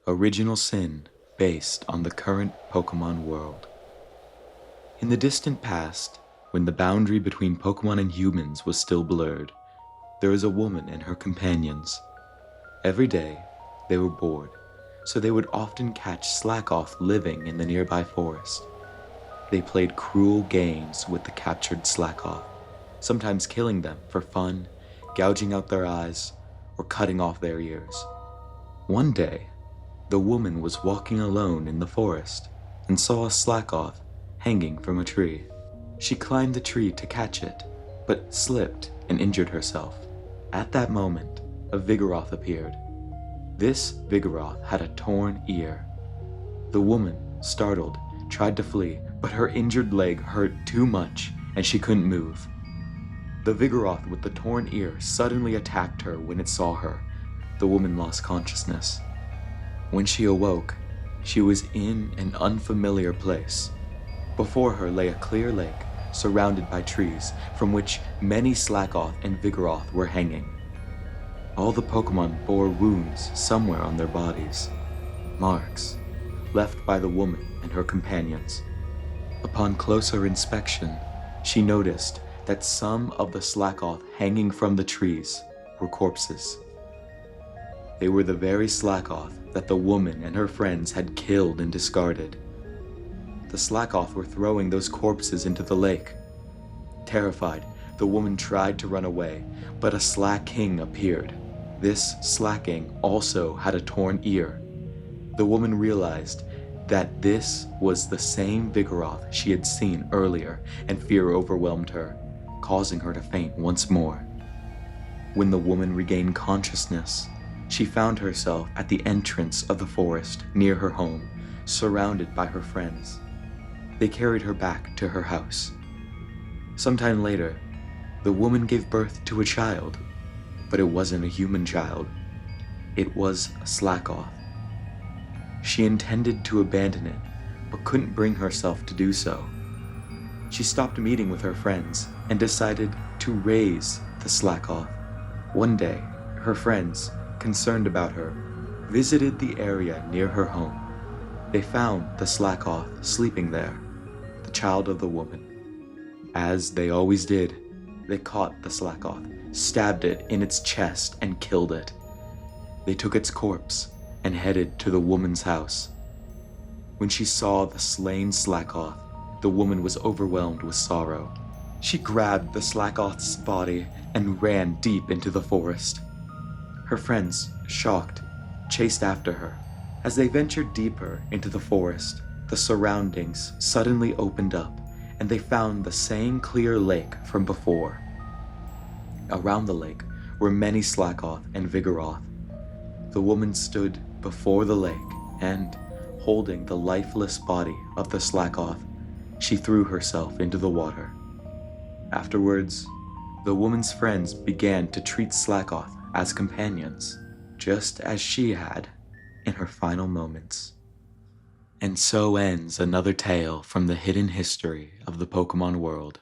Original Sin based on the current Pokemon world. In the distant past, when the boundary between Pokemon and humans was still blurred, there was a woman and her companions. Every day, they were bored, so they would often catch Slakoth living in the nearby forest. They played cruel games with the captured Slakoth, sometimes killing them for fun, gouging out their eyes, or cutting off their ears. One day, the woman was walking alone in the forest and saw a Slakoth hanging from a tree. She climbed the tree to catch it, but slipped and injured herself. At that moment, a Vigoroth appeared. This Vigoroth had a torn ear. The woman, startled, tried to flee, but her injured leg hurt too much and she couldn't move. The Vigoroth with the torn ear suddenly attacked her when it saw her. The woman lost consciousness. When she awoke, she was in an unfamiliar place. Before her lay a clear lake, surrounded by trees, from which many Slakoth and Vigoroth were hanging. All the Pokemon bore wounds somewhere on their bodies, marks left by the woman and her companions. Upon closer inspection, she noticed that some of the Slakoth hanging from the trees were corpses. They were the very Slakoth that the woman and her friends had killed and discarded. The Slakoth were throwing those corpses into the lake. Terrified, the woman tried to run away, but a Slaking appeared. This Slaking also had a torn ear. The woman realized that this was the same Vigoroth she had seen earlier, and fear overwhelmed her, causing her to faint once more. When the woman regained consciousness, she found herself at the entrance of the forest near her home, surrounded by her friends. They carried her back to her house. Sometime later, the woman gave birth to a child, but it wasn't a human child. It was a Slakoth. She intended to abandon it, but couldn't bring herself to do so. She stopped meeting with her friends and decided to raise the Slakoth. One day, her friends, concerned about her, visited the area near her home. They found the Slakoth sleeping there, the child of the woman. As they always did, they caught the Slakoth, stabbed it in its chest, and killed it. They took its corpse and headed to the woman's house. When she saw the slain Slakoth, the woman was overwhelmed with sorrow. She grabbed the Slakoth's body and ran deep into the forest. Her friends, shocked, chased after her. As they ventured deeper into the forest, the surroundings suddenly opened up, and they found the same clear lake from before. Around the lake were many Slakoth and Vigoroth. The woman stood before the lake, and, holding the lifeless body of the Slakoth, she threw herself into the water. Afterwards, the woman's friends began to treat Slakoth as companions, just as she had in her final moments. And so ends another tale from the hidden history of the Pokemon world.